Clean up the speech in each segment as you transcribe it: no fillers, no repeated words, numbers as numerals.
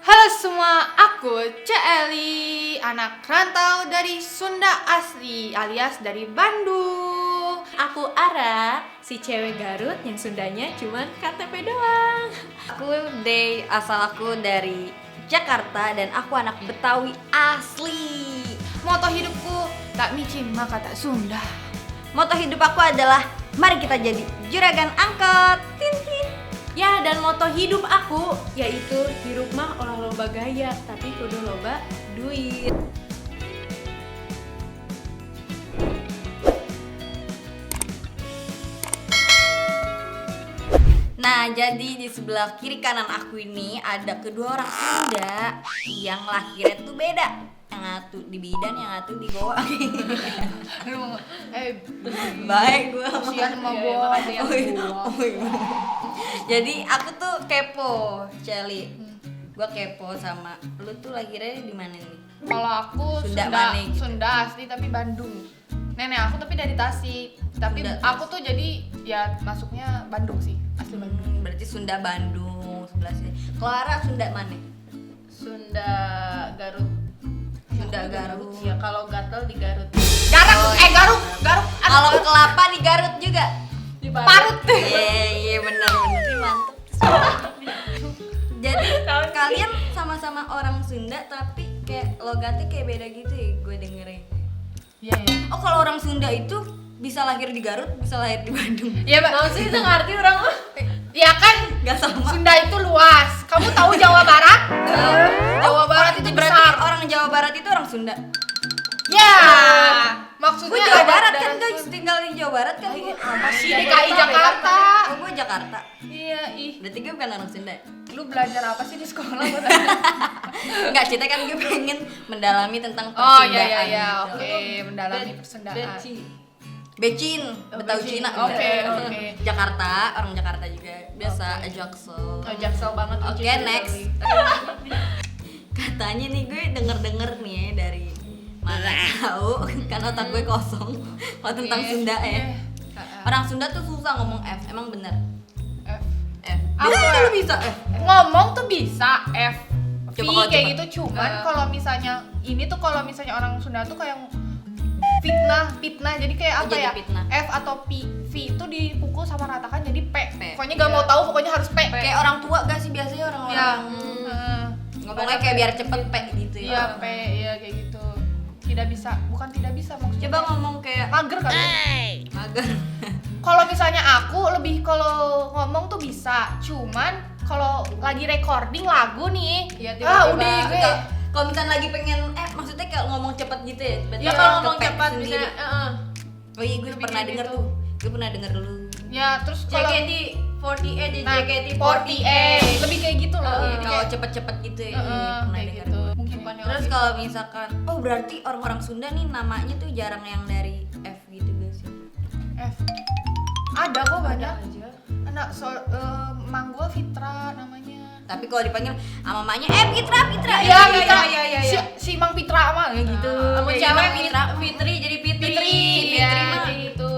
Halo semua, aku Eli, anak rantau dari Sunda asli alias dari Bandung. Aku Ara, si cewek Garut yang Sundanya cuman KTP doang. Aku Day, asal aku dari Jakarta dan aku anak Betawi asli. Moto hidupku, tak micin maka tak Sunda. Moto hidup aku adalah mari kita jadi juragan angkot. Tin. Ya, dan moto hidup aku yaitu di rumah olah loba gaya, tapi kudu loba duit. Nah, jadi di sebelah kiri kanan aku ini ada kedua orang Sunda yang lahirnya tuh beda. Yang satu di bidan, yang satu di goa. Lu, Baik gua. kasihan sama Iya, gua. makasih ya. Jadi aku tuh kepo, Celi. Gua kepo sama lu tuh lahirnya di mana nih? Kalau aku Sunda Sunda, mana gitu? Sunda asli tapi Bandung. Nenek aku tapi dari Tasik. Tapi Sunda. aku tuh jadi ya masuknya Bandung sih, asli Bandung. Berarti Sunda Bandung sebelah sini. Clara Sunda mana? Sunda Garut. Sunda Garut. Ya kalau gatel di Garut. Garut, Oh, iya. Garut. Kalau kelapa di Garut juga. Di Parut. Iya benar sih mantep. Jadi kalian sama-sama orang Sunda tapi kayak logatnya kayak beda gitu ya gue dengerin. Iya, iya. Oh kalau orang Sunda itu bisa lahir di Garut, bisa lahir di Bandung. Iya, Mbak. Nah, sih itu ngerti orang mah. Ya kan Gak sama. Sunda itu luas. Kamu tahu Jawa Barat? Jawa Barat itu Berarti besar. orang Jawa Barat itu orang Sunda. Ya. Gue Maksudnya Jawa ada Barat kan darah guys, tinggal di Jawa Barat kan gue. Apa sih Iya, DKI Jakarta? Oh gue Jakarta. Iya, ih. Berarti gue bukan orang Sunda. Lu belajar apa sih di sekolah? Enggak, cerita kan gue pengen mendalami tentang Oh persundaan. iya iya iya, gitu. oke, mendalami persundaan. Beci. Becin, Betawi Becin. Cina. Oke, enggak. oke. Jakarta, orang Jakarta juga. Biasa Jaksel. Oh, jaksel banget. Oke, next. Katanya nih gue denger nih ya dari mana tahu kan otak gue kosong kalau tentang Iya, Sunda ya. iya. Orang Sunda tuh susah ngomong F, emang bener? F. F. Apa Bisa ya? lu bisa F. Ngomong tuh bisa F. V Coba kalau kayak cepet. gitu cuman kalau misalnya ini tuh kalau misalnya orang Sunda tuh kayak fitnah jadi kayak Oh, apa jadi ya fitnah. F atau P V itu dipukul sama ratakan jadi P. P. Pokoknya gak mau tahu pokoknya harus P. Kayak orang tua gak sih biasanya orang-orang Ya. ngomongnya kayak biar cepet P gitu Iya ya. P ya kayak gitu. Tidak bisa, bukan tidak bisa maksudnya. Coba ngomong kayak mager kali. mager. Kalau misalnya aku lebih kalau ngomong tuh bisa, cuman kalau lagi recording lagu nih, Iya, tiba-tiba. udah gue. Enggak. Kalau misalnya lagi pengen maksudnya kayak ngomong cepet gitu ya. tiba-tiba Ya kalau ngomong ke P cepat sendiri. misalnya, Oh iya gue Lebih pernah kayak denger gitu. tuh. Gue pernah denger dulu. Ya terus kalau JKT48 nah, JKT48 lebih kayak gitu loh. Oh, Jadi Kalau kayak, cepet-cepet gitu ya. pernah kayak denger. gitu. Mungkin Terus kalau misalkan oh berarti orang-orang Sunda nih namanya tuh jarang yang dari F gitu gak sih? F. Ada kok banyak. aja. Anak mang gua Fitra namanya. Tapi kalau dipanggil sama mamanya Fitra. Iya, Fitra. iya. Si Mang Fitra mah kayak gitu. Sama Kayak cewek gitu. Fitri jadi Fitri. Fitri, Fitri ya, mah. kayak gitu.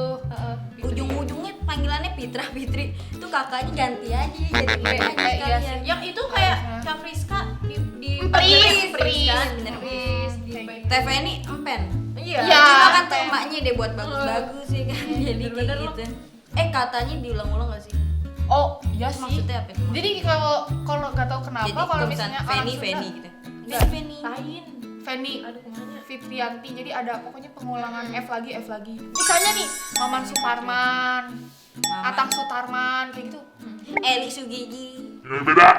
Ujung-ujungnya panggilannya Fitri. Tuh kakaknya ganti aja jadi W aja Iya sekalian. sih. Yang itu kayak Harusnya. Kak Friska di Pris, kan, bener Pris di Kayak TV ini empen. Iya. Iya. Cuma kan tuh empen. emaknya deh buat bagus-bagus sih kan. Jadi kayak bener-bener gitu. Katanya diulang-ulang gak sih? Oh, iya sih. Maksudnya apa itu? Jadi kalau nggak tahu kenapa Jadi kalau kalau misalnya Feni orang Feni Sunda, gitu. Ini Enggak. Feni. Lain. Feni, Aduh kemana? Fitrianti, jadi ada pokoknya pengulangan F lagi. Misalnya nih, Maman Suparman, Maman. Atang Sutarman, kayak gitu. Eli Sugigi. Beda.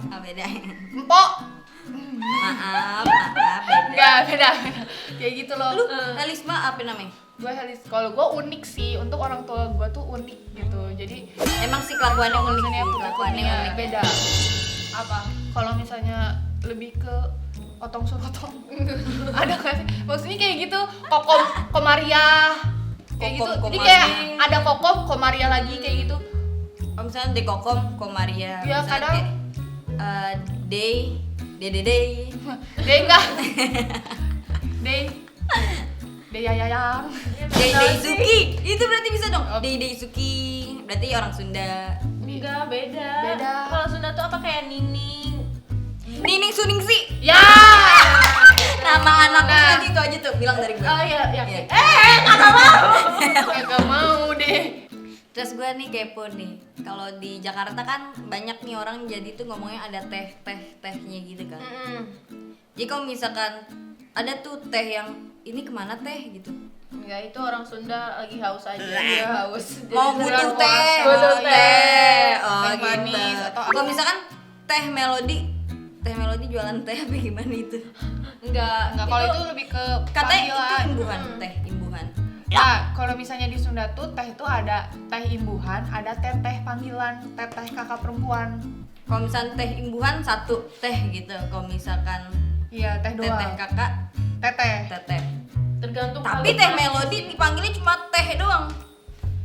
Oh, beda. Empok, Maaf, beda. nggak beda, kayak gitu loh. Lu Elisma apa namanya? Gue Helis, kalau gue unik sih, untuk orang tua gue tuh unik gitu. Jadi Emang sih kelakuannya unik misalnya sih, punya kelakuannya unik. beda. Apa? Kalau misalnya lebih ke otong surotong, ada nggak sih? Maksudnya kayak gitu, kokom, komariah, kayak gitu. Kokom, Jadi komariah. kayak ada kokom, komariah lagi kayak gitu. Kalau misalnya Dekokom, Komaria. Iya, Misalnya kadang. kayak, Day, Dede. Deh enggak. Deh. Deh yayang. Day Suki. Itu berarti bisa dong. Oh. Day Suki. Berarti orang Sunda. Enggak, beda. Beda. Kalau Sunda tuh apa kayak Nining. Nini Suningsi. Ya. Nama anaknya Nah. nanti itu aja tuh bilang dari gue. Oh iya, Iya. Kagak mau deh. Terus gue nih kepo nih, kalau di Jakarta kan banyak nih orang jadi tuh ngomongnya ada tehnya gitu kan. Jadi kalau misalkan ada tuh teh yang ini kemana teh gitu, Ya itu orang Sunda lagi haus aja. Iya, haus. mau Jadi butuh bulan teh, puasa. butuh teh. oh Teh gitu. manis atau Kalau apa? misalkan teh melodi jualan teh apa gimana itu? Enggak, Kalau itu lebih ke Katanya itu panggilan. imbuhan, teh imbuhan. Nah, kalau misalnya di Sunda tuh teh itu ada teh imbuhan, ada teh panggilan, teh kakak perempuan. Kalau misalkan teh imbuhan satu teh gitu, kalau misalkan Iya, teh teh doang. kakak Teteh. teh. tergantung Tapi teh melodi dipanggilnya cuma teh doang.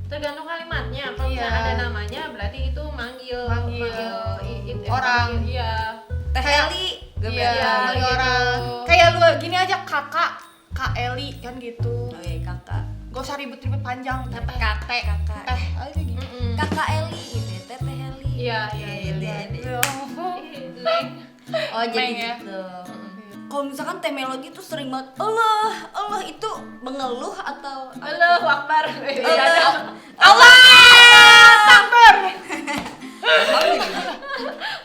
tergantung kalimatnya. Kalau Iya. misalnya ada namanya berarti itu manggil Orang. Iya. Teh Eli, gue Iya, bilang. gitu. Orang. Kayak lu gini aja kakak, Kak Eli kan gitu. Oh iya kakak. Gak usah ribet-ribet panjang. Teteh. Kakak. Teh aja gitu. Kakak Eli gitu ya, Teteh Eli. Iya, iya, Gitu iya. ya. Neng. Oh jadi Meng ya. gitu. Kalau misalkan teh melodi tuh sering banget Allah itu mengeluh atau Allahu Akbar. Allah. Allah Takbir.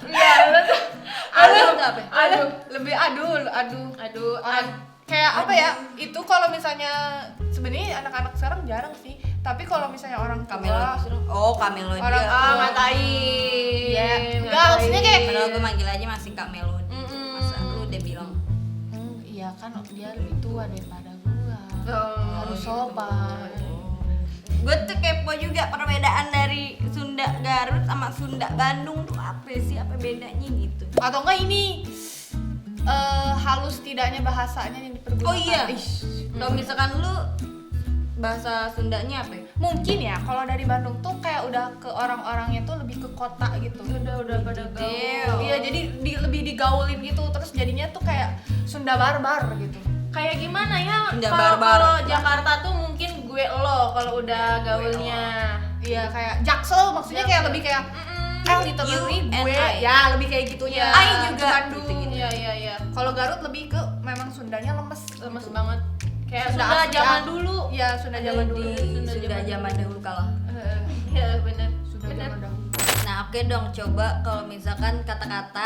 Enggak, Aduh itu apa? Aduh, lebih aduh. aduh, Kayak apa ya? Itu kalau misalnya sebenarnya anak-anak sekarang jarang sih. Tapi kalau misalnya orang tua, Kamelodi. Oh, Kamelodi. Orang ngatain. Iya. Enggak, maksudnya kayak Padahal gue manggil aja masih Kak Melodi. Masa lu udah bilang iya kan dia lebih tua daripada gua. Oh, Harus sopan. gue tuh kepo juga perbedaan dari Sunda Garut sama Sunda Bandung tuh apa sih, apa bedanya gitu. Atau enggak ini halus tidaknya bahasanya yang dipergunakan. Oh iya. Ih, Kalau misalkan lu bahasa Sundanya apa ya? mungkin ya kalau dari Bandung tuh kayak udah ke orang-orangnya tuh lebih ke kota gitu. udah pada gaul. Iya, jadi lebih digaulin gitu, terus jadinya tuh kayak Sunda barbar gitu. Kayak gimana ya? Nggak Kalau barbar. kalau Jakarta tuh mungkin gue lo kalau udah gaulnya. Iya, kayak Jaksel maksudnya kayak lebih kayak literally You and gue I. ya lebih kayak gitunya. I juga. Bandung. Gitu-gitu. Iya. Kalau Garut lebih ke memang Sundanya lemes Lemes banget. Kayak Sunda Sunda asli, zaman ah. dulu. Iya, Sunda zaman dulu. Sunda zaman dahulu kalah. Iya, benar. Sunda Benar. zaman dahulu. Nah oke dong, coba kalau misalkan kata-kata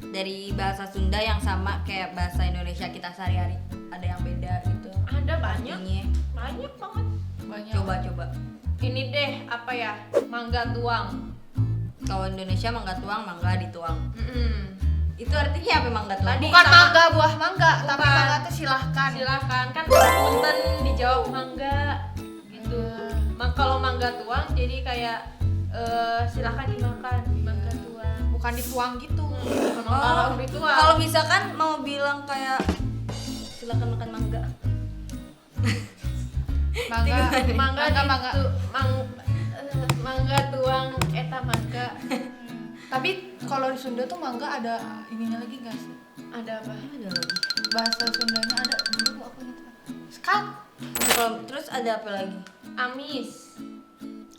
dari bahasa Sunda yang sama kayak bahasa Indonesia kita sehari-hari, ada yang beda gitu Ada banyak. artinya. Banyak banget. Banyak. Coba Ini deh apa ya? Mangga tuang. kalau Indonesia mangga tuang, mangga dituang. Itu artinya apa mangga tuang? Tadi Bukan sama- mangga buah mangga, tapi Bukan. mangga tuh silahkan. Silahkan kan punten dijawab mangga gitu. Kalau mangga tuang jadi kayak silahkan dimakan mangga tuang. Bukan dituang gitu. Kalau dituang. Kalau misalkan mau bilang kayak silakan makan mangga. Mangga, mangga mangga. itu mangga tuang eta mangga. Tapi kalau di Sunda tuh mangga ada ininya lagi nggak sih? Ada apa? Ada lagi. Bahasa Sundanya ada dulu aku ingat. Skat. Terus ada apa lagi? Amis.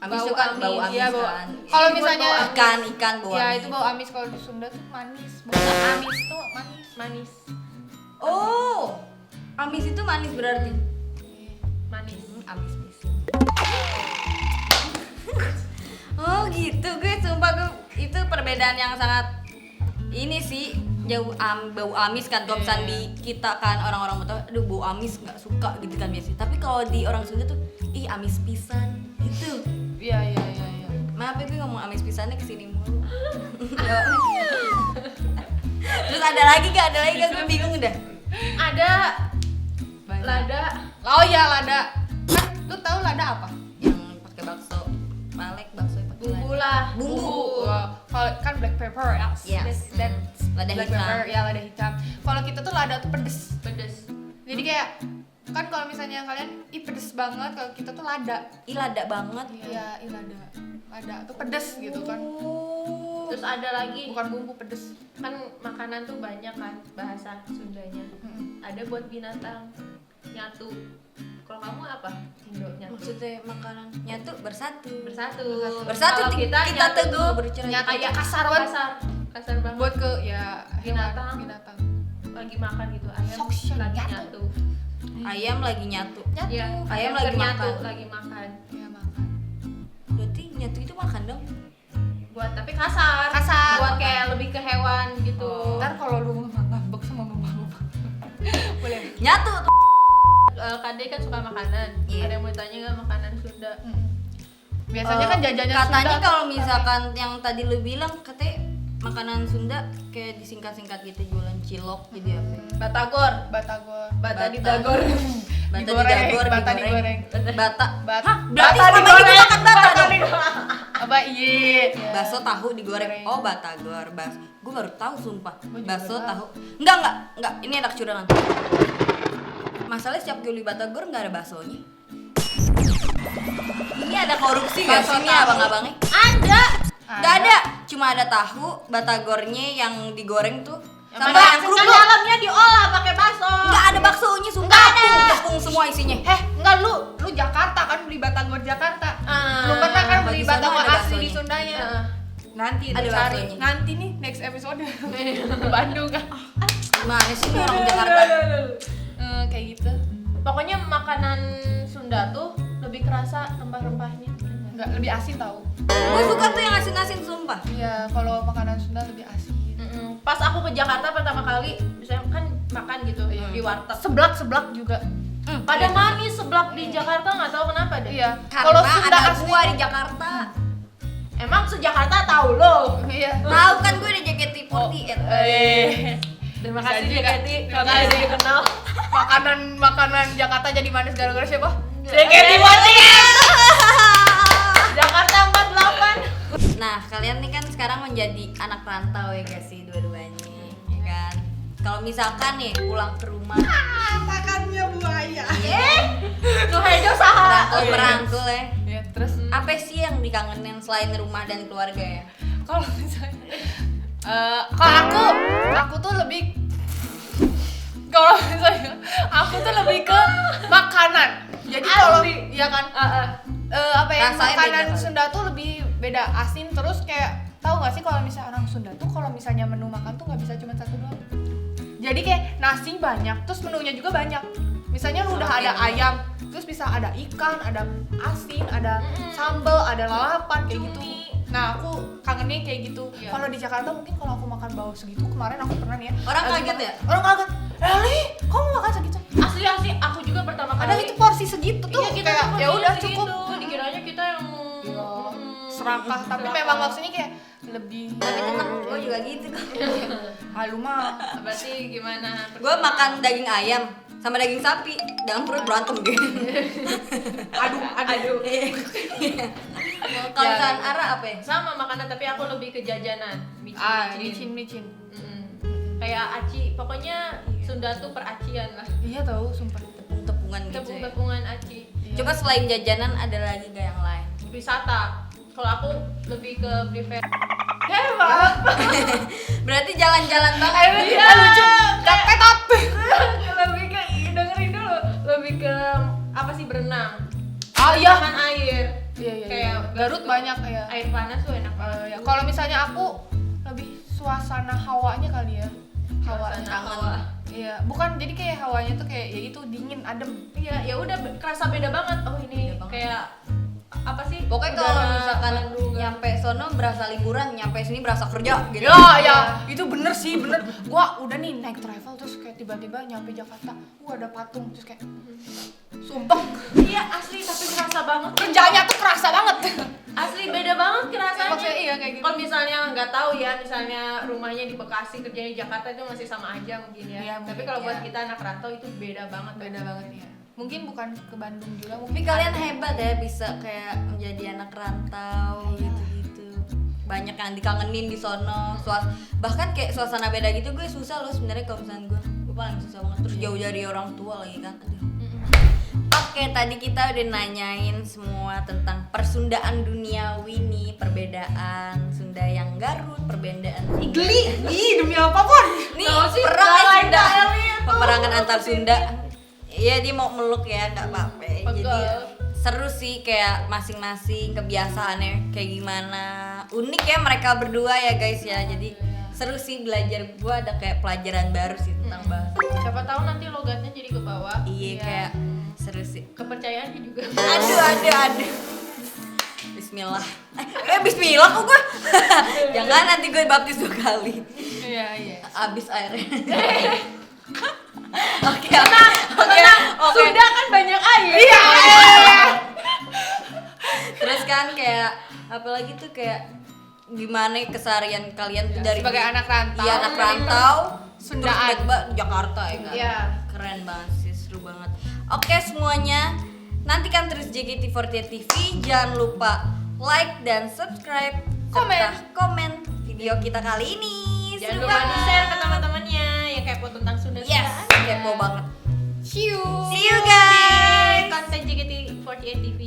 Amis Bau itu kan amis. bau amis Iya, bau- kan. Kalau Buat misalnya bau ikan bau ya amis. itu bau amis, kalau di Sunda tuh manis. Bau amis tuh manis. Manis. Oh, amis itu manis berarti. Manis. Amis. Oh gitu, gue sumpah gue itu perbedaan yang sangat ini sih jauh bau amis kan. Kalau misalnya di kita kan orang-orang Betawi, aduh bau amis nggak suka gitu kan biasanya. Tapi kalau di orang Sunda tuh, ih amis pisan gitu. Iya. Maaf ya gue ngomong amis pisannya kesini mulu. Terus ada lagi gak? Gue bingung udah. Ada Banyak. lada. Oh iya, lada. Kan lu tahu lada apa? Yang pakai bakso, palek bakso pakai Bumbu lada. lah. Bumbu. Kalau kan black pepper ya. Yes. That's Lada black hitam. pepper, ya lada hitam. Kalau kita tuh lada tuh pedes. Pedes. Jadi kayak kan kalau misalnya kalian pedes banget, kalau kita tuh lada. Ih lada banget. Iya, lada. Lada tuh pedes gitu kan. Oh. Terus ada lagi Bukan bumbu pedes. kan makanan tuh banyak kan bahasa Sundanya. Ada buat binatang nyatu. Kalau kamu apa? Indo nyatu. Maksudnya makanan nyatu bersatu. Bersatu. Bersatu Kalau kita nyatu teguh tuh bercerai. Nyatu kayak kasar banget. kasar. kasar banget. buat ke ya Binatang. binatang. Lagi makan gitu ayam Sok sih, lagi nyatu. nyatu. Ayam lagi nyatu. Nyatu. Iya, Ayam lagi ternyatu makan. lagi makan. Ya makan. Berarti nyatu itu makan dong. Buat tapi kasar. Kasar. Buat kayak lebih ke hewan gitu. Ntar kalau lu ngambek sama mama boleh. Nyatu tuh. Kade kan suka makanan. Iya. Ada yang mau tanya nggak makanan Sunda? Biasanya kan jajannya katanya Sunda. kalau misalkan yang tadi lu bilang katanya makanan Sunda kayak disingkat-singkat gitu jualan cilok jadi apa? Batagor. Batagor. Bata di Bata. Dagor. Bata Digoreng, didagor, bata digoreng. digoreng. Bata. Bata. Hah, berarti Bata selama ini digoreng. makan bata dong. Apa iya? Bakso tahu digoreng. Goreng. Oh, batagor. Gue baru tahu sumpah. Gua juga Bakso baru tahu. Enggak. Ini ada kecurangan. Masalahnya setiap gue beli batagor enggak ada baksonya. Ini ada korupsi enggak Bakso sih ini tahu. abang-abangnya? Ada. Enggak ada. Cuma ada tahu, batagornya yang digoreng tuh. Sama Enggak, yang kan kerupuk. dalamnya diolah pakai bakso. Enggak ada baksonya, sumpah. Nggak ada. Tepung semua isinya. Enggak lu Jakarta kan beli batagor Jakarta. Belum pernah kan beli Bagi sono batagor ada asli baksonya. di Sundanya. Nanti Ada dicari. baksonya. Nanti nih next episode ke Bandung kan. Gimana sih ini orang Jakarta? Kayak gitu. Pokoknya makanan Sunda tuh lebih kerasa rempah-rempahnya. Enggak lebih asin tau. Gue suka tuh yang asin-asin sumpah. Iya, kalau makanan Sunda lebih asin. Pas aku ke Jakarta pertama kali, misalnya kan makan gitu di warteg. Seblak juga. Pada manis seblak di Jakarta nggak tahu kenapa deh. Iya. Karena ada asli- gua di Jakarta. Emang se-Jakarta tahu lo. Iya. Tahu kan gue di JKT48. Terima Bisa kasih juga. Keti Terima karena kasih. ada yang kenal. Makanan Jakarta jadi manis gara-gara siapa? Jakarta 48. Nah, kalian nih kan sekarang menjadi anak rantau ya guys sih dua-duanya, ya kan? Kalau misalkan nih pulang ke rumah, Makannya buaya. Lu hejo saha. merangkul ya. Ya, terus Apa sih yang dikangenin selain rumah dan keluarga ya? kalau misalnya kalau aku tuh lebih ke makanan. Jadi kalau ya kan apa ya Rasanya makanan beda kali. Sunda tuh lebih beda asin terus kayak tahu nggak sih kalau misalnya orang Sunda tuh kalau misalnya menu makan tuh nggak bisa cuma satu doang. Jadi kayak nasi banyak terus menunya juga banyak. Misalnya lu udah ada ayam terus bisa ada ikan, ada asin, ada sambal, ada lalapan kayak gitu. Nah aku kangennya kayak gitu. Iya. Kalau di Jakarta mungkin kalau aku makan bau segitu kemarin aku pernah nih ya. Orang lagi kaget makan- ya? Orang kaget. Eli, kamu makan segitu? Asli aku juga pertama kali. Ada itu porsi segitu tuh Iya, kita kayak tuh ya udah segitu. cukup. Dikiranya kita yang Serakah tapi serakah. memang maksudnya kayak lebih. Tapi tetap gue juga gitu kok. Halu mah. Berarti gimana? Gue makan daging ayam sama daging sapi, dalam perut berantem gitu. Aduh. Kalau Ya, misalkan Ara apa ya? Sama makanan tapi aku lebih ke jajanan. Micin. Kayak aci, pokoknya Sunda tuh peracian lah. Iya tahu sumpah. Tepung-tepungan gitu ya. Tepung-tepungan aci. Coba selain jajanan ada lagi gak yang lain? Wisata. Kalau aku lebih ke prefer. Hebat. Berarti jalan-jalan banget. Iya. Lucu. Kapet. Lebih ke dengerin dulu. Lebih ke apa sih berenang. Ah iya. Makan air. Iya. Kayak Garut banyak ya. Air panas tuh enak banget. Ya, kalau misalnya aku lebih suasana hawanya kali ya. Suasana hawa. Iya, bukan jadi kayak hawanya tuh kayak ya itu dingin, adem. Iya, ya udah kerasa beda banget. Oh ini Beda banget. kayak apa sih? Pokoknya udara kalau misalkan Bandung. nyampe sono berasa liburan, nyampe sini berasa kerja gitu. Ya, itu bener sih, bener. Gua udah nih naik travel terus kayak tiba-tiba nyampe Jakarta, ada patung terus kayak sumpah Iya asli tapi kerasa banget. kerjanya tuh kerasa banget. Asli beda banget kerasanya. Maksudnya iya kayak gitu. Kalau misalnya nggak tahu ya, misalnya rumahnya di Bekasi, kerjanya di Jakarta itu masih sama aja mungkin ya. Iya, Tapi mungkin, kalau buat iya. kita anak rantau itu beda banget. Beda banget ya. Mungkin bukan ke Bandung juga, mungkin Tapi kalian hebat ya bisa kayak menjadi anak rantau gitu-gitu. Banyak yang dikangenin di sono. Bahkan kayak suasana beda gitu gue susah loh sebenarnya kalau misalnya gue paling susah banget terus jauh dari orang tua lagi kan. Aduh. Oke, tadi kita udah nanyain semua tentang persundaan duniawi nih, perbedaan Sunda yang Garut, perbedaan geli. Ih, demi apapun. nih Tahu sih, perang ya lain Sunda, kali itu. peperangan antar Sunda. Iya dia mau meluk ya, nggak apa-apa. Jadi Betul. seru sih kayak masing-masing kebiasaannya kayak gimana. Unik ya mereka berdua ya guys ya. Jadi seru sih belajar. Gue ada kayak pelajaran baru sih tentang bahasa. Siapa tahu nanti logatnya jadi ke bawah. Iya kayak seru sih. Kepercayaannya juga. Aduh. Bismillah. Bismillah kok gue. Jangan nanti gue baptis 2 kali. Iya. Abis airnya. Oke. Sudah kan banyak air. Iya. Terus kan kayak apalagi tuh kayak gimana keseharian kalian dari sebagai anak rantau. Iya, anak rantau. Sundaan. Terus tiba-tiba Jakarta ya kan. Iya. Keren banget sih, seru banget. Oke semuanya, nantikan terus JKT48 TV. Jangan lupa like dan subscribe serta komen video kita kali ini. Jangan Seru lupa banget. di-share ke teman-temannya yang kepo tentang Sunda. Yes, kepo banget. See you. See you guys. Konten JKT48 TV.